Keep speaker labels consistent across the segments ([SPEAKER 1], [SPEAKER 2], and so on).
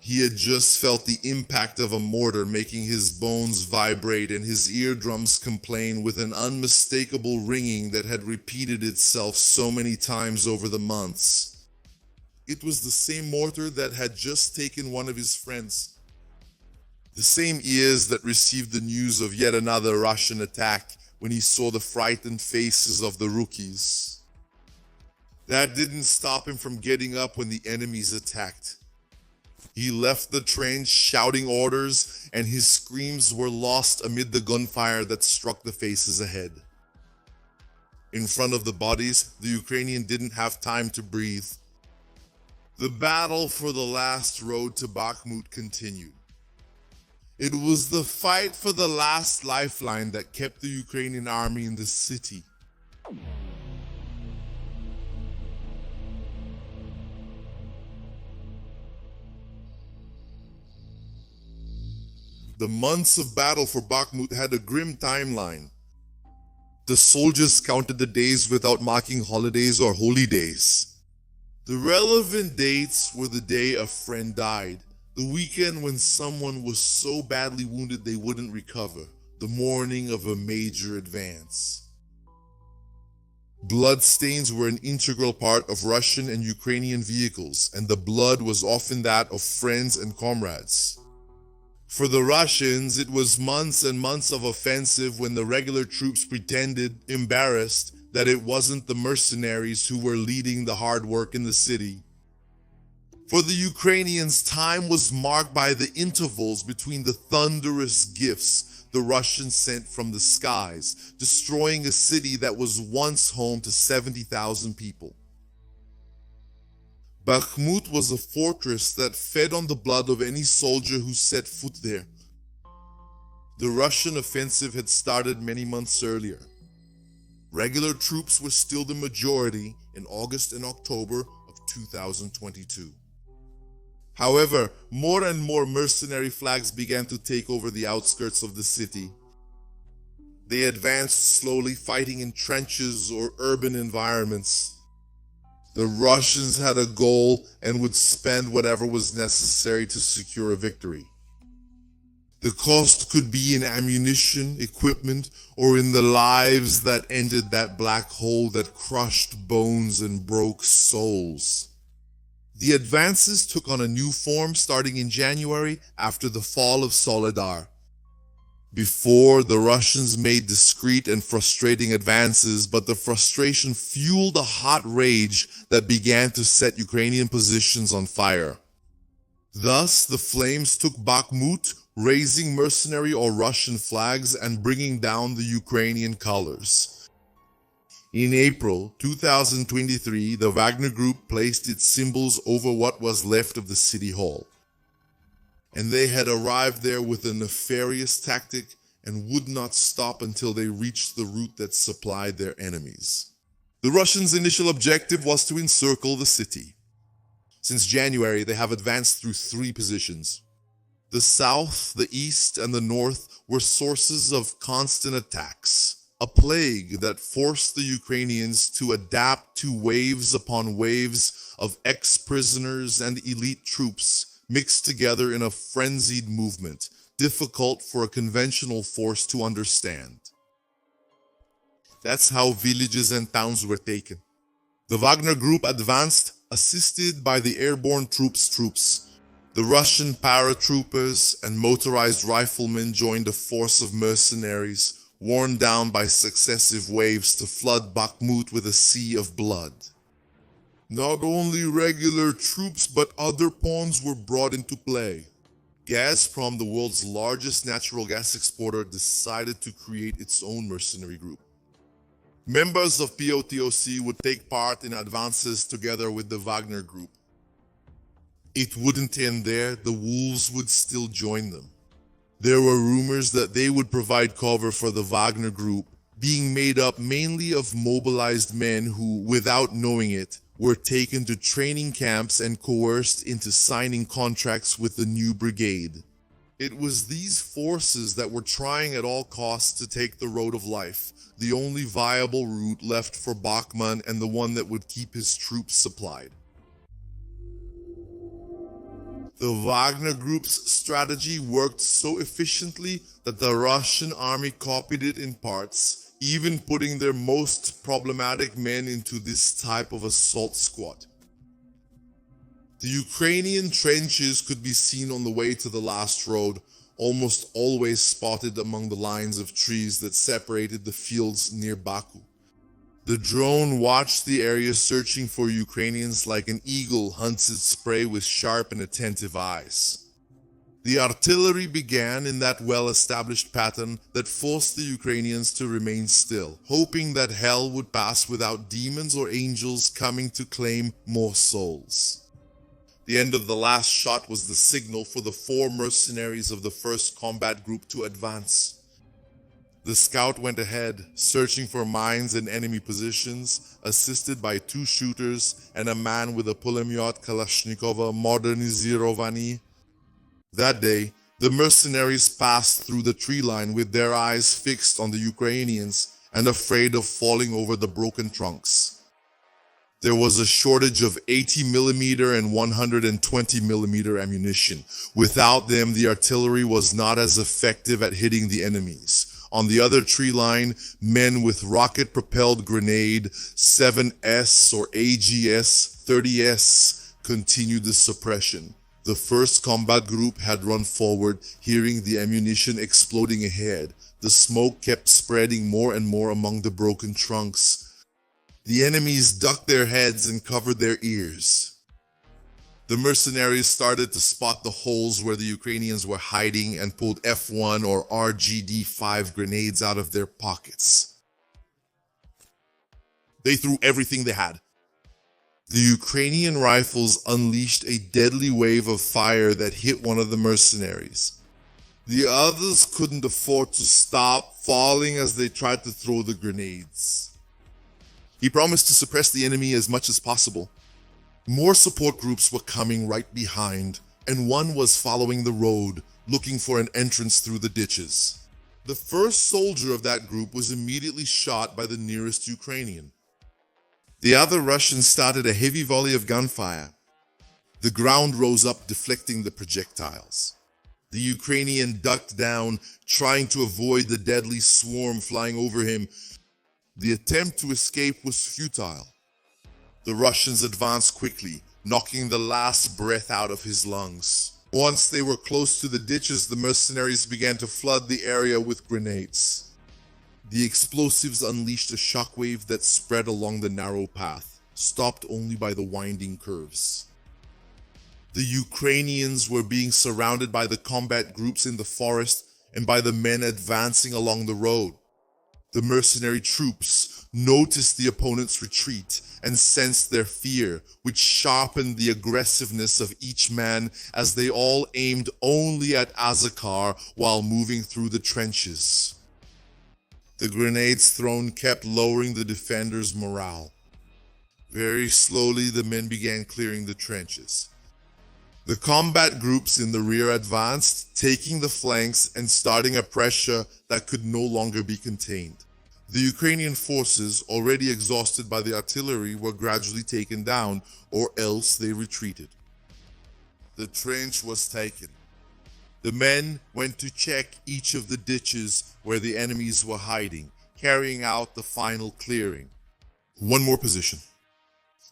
[SPEAKER 1] He had just felt the impact of a mortar making his bones vibrate and his eardrums complain with an unmistakable ringing that had repeated itself so many times over the months. It was the same mortar that had just taken one of his friends. The same ears that received the news of yet another Russian attack when he saw the frightened faces of the rookies. That didn't stop him from getting up when the enemies attacked. He left the trench shouting orders, and his screams were lost amid the gunfire that struck the faces ahead. In front of the bodies, the Ukrainian didn't have time to breathe. The battle for the last road to Bakhmut continued. It was the fight for the last lifeline that kept the Ukrainian army in the city. The months of battle for Bakhmut had a grim timeline. The soldiers counted the days without marking holidays or holy days. The relevant dates were the day a friend died, the weekend when someone was so badly wounded they wouldn't recover, the morning of a major advance. Bloodstains were an integral part of Russian and Ukrainian vehicles, and the blood was often that of friends and comrades. For the Russians, it was months and months of offensive when the regular troops pretended, embarrassed, that it wasn't the mercenaries who were leading the hard work in the city. For the Ukrainians, time was marked by the intervals between the thunderous gifts the Russians sent from the skies, destroying a city that was once home to 70,000 people. Bakhmut was a fortress that fed on the blood of any soldier who set foot there. The Russian offensive had started many months earlier. Regular troops were still the majority in August and October of 2022. However, more and more mercenary flags began to take over the outskirts of the city. They advanced slowly, fighting in trenches or urban environments. The Russians had a goal and would spend whatever was necessary to secure a victory. The cost could be in ammunition, equipment, or in the lives that entered that black hole that crushed bones and broke souls. The advances took on a new form starting in January after the fall of Soledar. Before, the Russians made discreet and frustrating advances, but the frustration fueled a hot rage that began to set Ukrainian positions on fire. Thus, the flames took Bakhmut, raising mercenary or Russian flags and bringing down the Ukrainian colors. In April 2023, the Wagner group placed its symbols over what was left of the city hall. And they had arrived there with a nefarious tactic and would not stop until they reached the route that supplied their enemies. The Russians' initial objective was to encircle the city. Since January, they have advanced through 3 positions. The south, the east, and the north were sources of constant attacks, a plague that forced the Ukrainians to adapt to waves upon waves of ex-prisoners and elite troops mixed together in a frenzied movement, difficult for a conventional force to understand. That's how villages and towns were taken. The Wagner group advanced, assisted by the airborne troops. The Russian paratroopers and motorized riflemen joined a force of mercenaries, worn down by successive waves to flood Bakhmut with a sea of blood. Not only regular troops, but other pawns were brought into play. Gazprom, the world's largest natural gas exporter, decided to create its own mercenary group. Members of POTOC would take part in advances together with the Wagner group. It wouldn't end there, the wolves would still join them. There were rumors that they would provide cover for the Wagner group, being made up mainly of mobilized men who, without knowing it, were taken to training camps and coerced into signing contracts with the new brigade. It was these forces that were trying at all costs to take the road of life, the only viable route left for Bakhmut and the one that would keep his troops supplied. The Wagner group's strategy worked so efficiently that the Russian army copied it in parts, even putting their most problematic men into this type of assault squad. The Ukrainian trenches could be seen on the way to the last road, almost always spotted among the lines of trees that separated the fields near Bakhmut. The drone watched the area, searching for Ukrainians like an eagle hunts its prey with sharp and attentive eyes. The artillery began in that well-established pattern that forced the Ukrainians to remain still, hoping that hell would pass without demons or angels coming to claim more souls. The end of the last shot was the signal for the 4 mercenaries of the first combat group to advance. The scout went ahead, searching for mines and enemy positions, assisted by 2 shooters and a man with a pulemyot Kalashnikova modernizirovanny. That day, the mercenaries passed through the tree line with their eyes fixed on the Ukrainians and afraid of falling over the broken trunks. There was a shortage of 80mm and 120mm ammunition. Without them, the artillery was not as effective at hitting the enemies. On the other tree line, men with rocket-propelled grenade 7S or AGS-30S continued the suppression. The first combat group had run forward, hearing the ammunition exploding ahead. The smoke kept spreading more and more among the broken trunks. The enemies ducked their heads and covered their ears. The mercenaries started to spot the holes where the Ukrainians were hiding and pulled F1 or RGD-5 grenades out of their pockets. They threw everything they had. The Ukrainian rifles unleashed a deadly wave of fire that hit one of the mercenaries. The others couldn't afford to stop falling as they tried to throw the grenades. He promised to suppress the enemy as much as possible. More support groups were coming right behind, and one was following the road, looking for an entrance through the ditches. The first soldier of that group was immediately shot by the nearest Ukrainian. The other Russians started a heavy volley of gunfire. The ground rose up, deflecting the projectiles. The Ukrainian ducked down, trying to avoid the deadly swarm flying over him. The attempt to escape was futile. The Russians advanced quickly, knocking the last breath out of his lungs. Once they were close to the ditches, the mercenaries began to flood the area with grenades. The explosives unleashed a shockwave that spread along the narrow path, stopped only by the winding curves. The Ukrainians were being surrounded by the combat groups in the forest and by the men advancing along the road. The mercenary troops noticed the opponent's retreat and sensed their fear, which sharpened the aggressiveness of each man as they all aimed only at Azakar while moving through the trenches. The grenades thrown kept lowering the defenders' morale. Very slowly, the men began clearing the trenches. The combat groups in the rear advanced, taking the flanks and starting a pressure that could no longer be contained. The Ukrainian forces, already exhausted by the artillery, were gradually taken down, or else they retreated. The trench was taken. The men went to check each of the ditches where the enemies were hiding, carrying out the final clearing. One more position.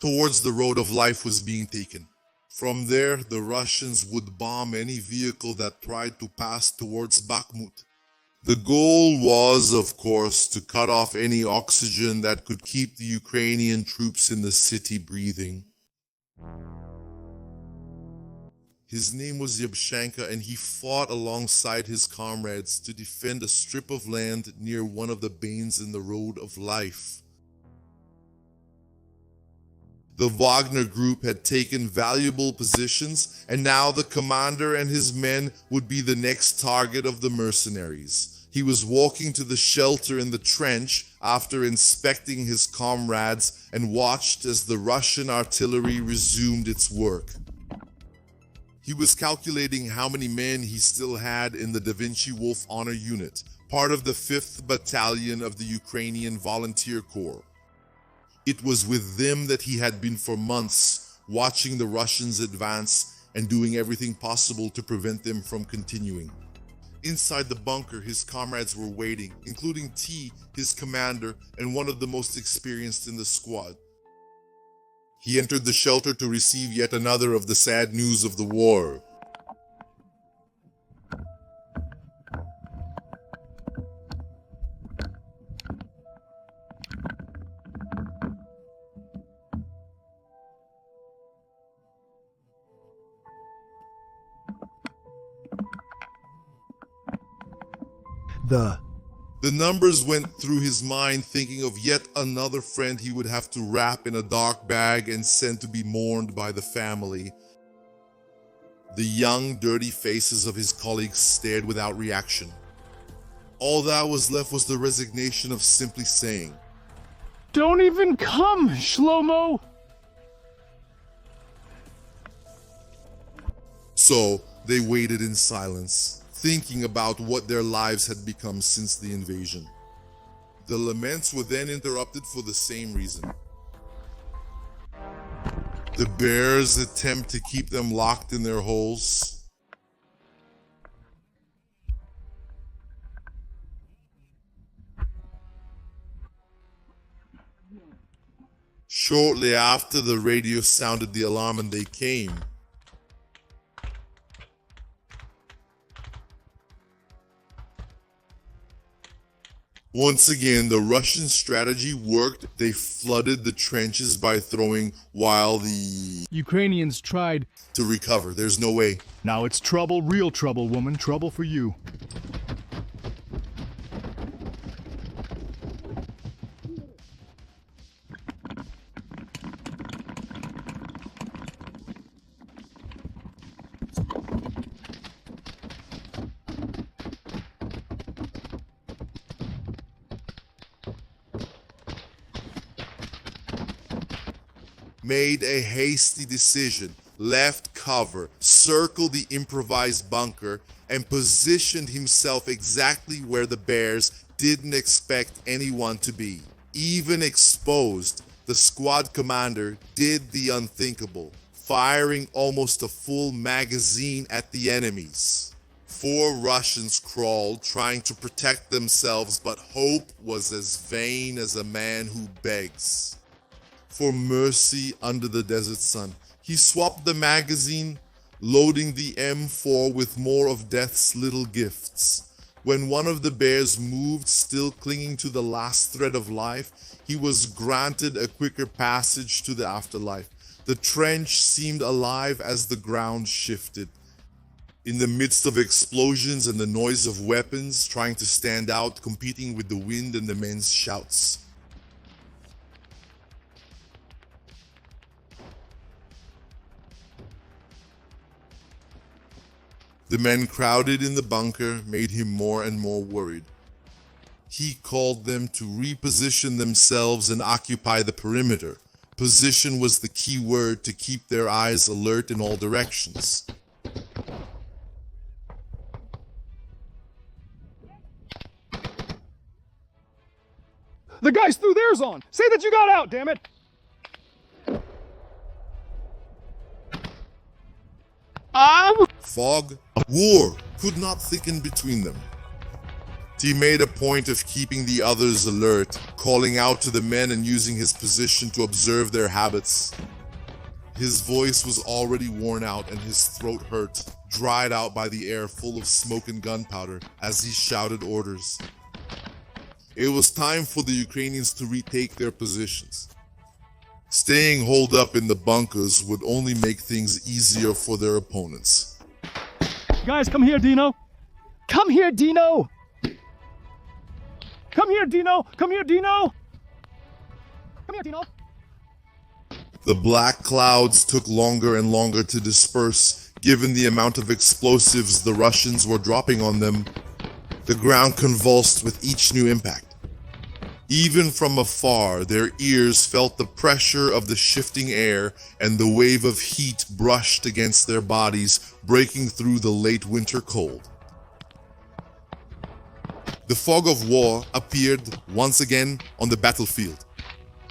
[SPEAKER 1] Towards the road of life was being taken. From there, the Russians would bomb any vehicle that tried to pass towards Bakhmut. The goal was, of course, to cut off any oxygen that could keep the Ukrainian troops in the city breathing. His name was Yevshenko, and he fought alongside his comrades to defend a strip of land near one of the bends in the road of life. The Wagner group had taken valuable positions, and now the commander and his men would be the next target of the mercenaries. He was walking to the shelter in the trench after inspecting his comrades and watched as the Russian artillery resumed its work. He was calculating how many men he still had in the Da Vinci Wolf Honor Unit, part of the 5th Battalion of the Ukrainian Volunteer Corps. It was with them that he had been for months, watching the Russians advance and doing everything possible to prevent them from continuing. Inside the bunker, his comrades were waiting, including T, his commander, and one of the most experienced in the squad. He entered the shelter to receive yet another of the sad news of the war. The numbers went through his mind, thinking of yet another friend he would have to wrap in a dark bag and send to be mourned by the family. The young, dirty faces of his colleagues stared without reaction. All that was left was the resignation of simply saying,
[SPEAKER 2] "Don't even come, Shlomo!"
[SPEAKER 1] So they waited in silence, thinking about what their lives had become since the invasion. The laments were then interrupted for the same reason. The bears' attempt to keep them locked in their holes. Shortly after the radio sounded the alarm and they came. Once again, the Russian strategy worked. They flooded the trenches by throwing while the
[SPEAKER 2] Ukrainians tried
[SPEAKER 1] to recover. There's no way.
[SPEAKER 2] Now it's trouble, real trouble, woman. Trouble for you.
[SPEAKER 1] Made a hasty decision, left cover, circled the improvised bunker, and positioned himself exactly where the bears didn't expect anyone to be. Even exposed, the squad commander did the unthinkable, firing almost a full magazine at the enemies. 4 Russians crawled, trying to protect themselves, but hope was as vain as a man who begs for mercy under the desert sun. He swapped the magazine, loading the M4 with more of death's little gifts. When one of the bears moved, still clinging to the last thread of life, he was granted a quicker passage to the afterlife. The trench seemed alive as the ground shifted. In the midst of explosions and the noise of weapons, trying to stand out, competing with the wind and the men's shouts. The men crowded in the bunker made him more and more worried. He called them to reposition themselves and occupy the perimeter. Position was the key word to keep their eyes alert in all directions.
[SPEAKER 2] The guys threw theirs on! Say that you got out, damn it!
[SPEAKER 1] Fog, war could not thicken between them. He made a point of keeping the others alert, calling out to the men and using his position to observe their habits. His voice was already worn out and his throat hurt, dried out by the air full of smoke and gunpowder as he shouted orders. It was time for the Ukrainians to retake their positions. Staying holed up in the bunkers would only make things easier for their opponents.
[SPEAKER 2] Guys, come here, Dino! Come here, Dino! Come here, Dino! Come here, Dino! Come here, Dino!
[SPEAKER 1] The black clouds took longer and longer to disperse, given the amount of explosives the Russians were dropping on them. The ground convulsed with each new impact. Even from afar, their ears felt the pressure of the shifting air, and the wave of heat brushed against their bodies, breaking through the late winter cold. The fog of war appeared once again on the battlefield.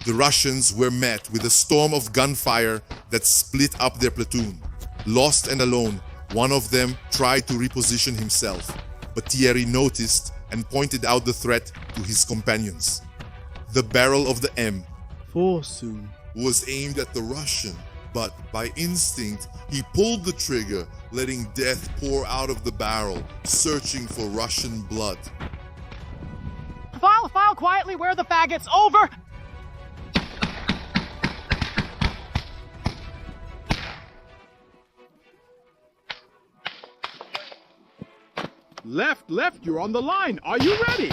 [SPEAKER 1] The Russians were met with a storm of gunfire that split up their platoon. Lost and alone, one of them tried to reposition himself, but Thierry noticed and pointed out the threat to his companions. The barrel of the M
[SPEAKER 2] Forsooth.
[SPEAKER 1] was aimed at the Russian, but by instinct, he pulled the trigger, letting death pour out of the barrel, searching for Russian blood.
[SPEAKER 3] File quietly, where the faggots, over!
[SPEAKER 2] Left, you're on the line. Are you ready?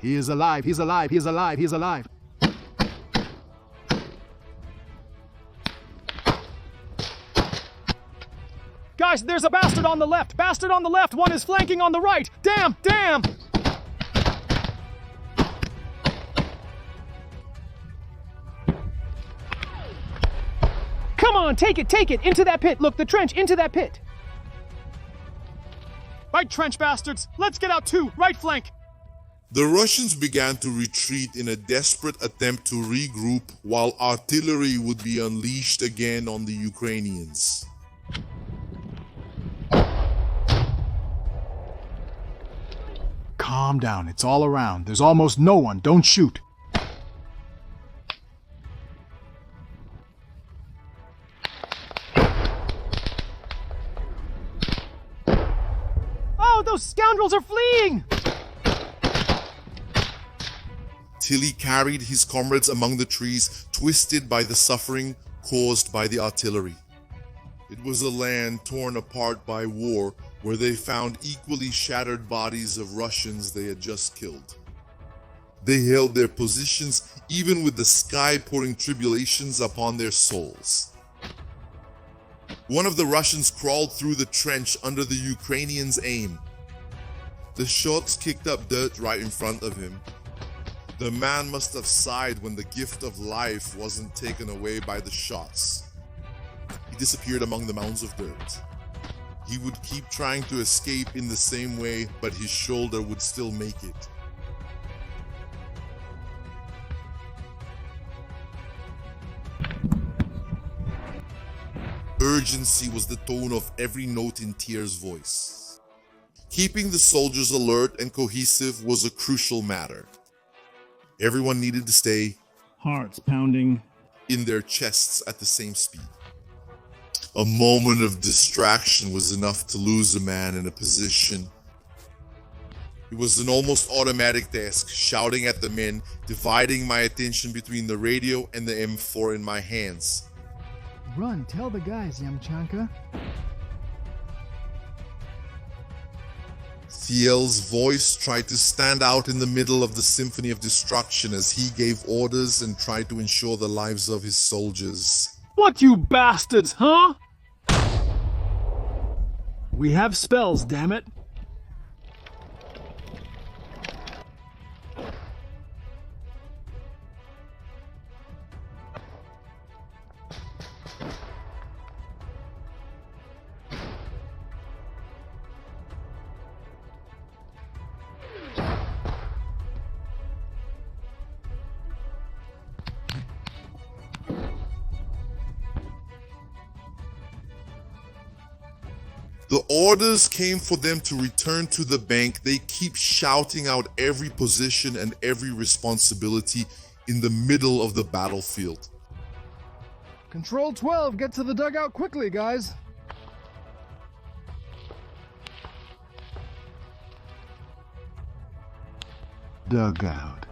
[SPEAKER 2] He is alive, he's alive, he's alive, he's alive. Guys, there's a bastard on the left! Bastard on the left! One is flanking on the right! Damn! Come on, take it! Into that pit! Look, the trench, into that pit! Right trench, bastards! Let's get out too! Right flank!
[SPEAKER 1] The Russians began to retreat in a desperate attempt to regroup while artillery would be unleashed again on the Ukrainians.
[SPEAKER 2] Calm down, it's all around. There's almost no one. Don't shoot.
[SPEAKER 3] Oh, those scoundrels are fleeing!
[SPEAKER 1] Tilly carried his comrades among the trees, twisted by the suffering caused by the artillery. It was a land torn apart by war, where they found equally shattered bodies of Russians they had just killed. They held their positions even with the sky pouring tribulations upon their souls. One of the Russians crawled through the trench under the Ukrainians' aim. The shots kicked up dirt right in front of him. The man must have sighed when the gift of life wasn't taken away by the shots. He disappeared among the mounds of dirt. He would keep trying to escape in the same way, but his shoulder would still make it. Urgency was the tone of every note in Tier's voice. Keeping the soldiers alert and cohesive was a crucial matter. Everyone needed to stay
[SPEAKER 2] Hearts pounding
[SPEAKER 1] in their chests at the same speed. A moment of distraction was enough to lose a man in a position. It was an almost automatic task, shouting at the men, dividing my attention between the radio and the M4 in my hands.
[SPEAKER 4] Run, tell the guys, Yamchanka.
[SPEAKER 1] Thiel's voice tried to stand out in the middle of the symphony of destruction as he gave orders and tried to ensure the lives of his soldiers.
[SPEAKER 2] What, you bastards, huh? We have spells, damn it.
[SPEAKER 1] The orders came for them to return to the bank. They keep shouting out every position and every responsibility in the middle of the battlefield.
[SPEAKER 4] Control 12, get to the dugout quickly, guys.
[SPEAKER 2] Dugout.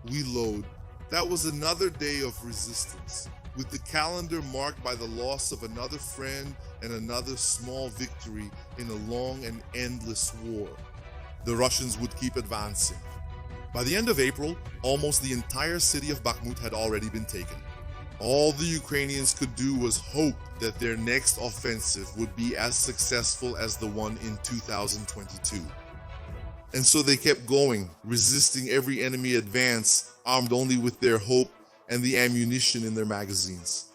[SPEAKER 1] We load. That was another day of resistance, with the calendar marked by the loss of another friend and another small victory in a long and endless war. The Russians would keep advancing. By the end of April, almost the entire city of Bakhmut had already been taken. All the Ukrainians could do was hope that their next offensive would be as successful as the one in 2022. And so they kept going, resisting every enemy advance, armed only with their hope and the ammunition in their magazines.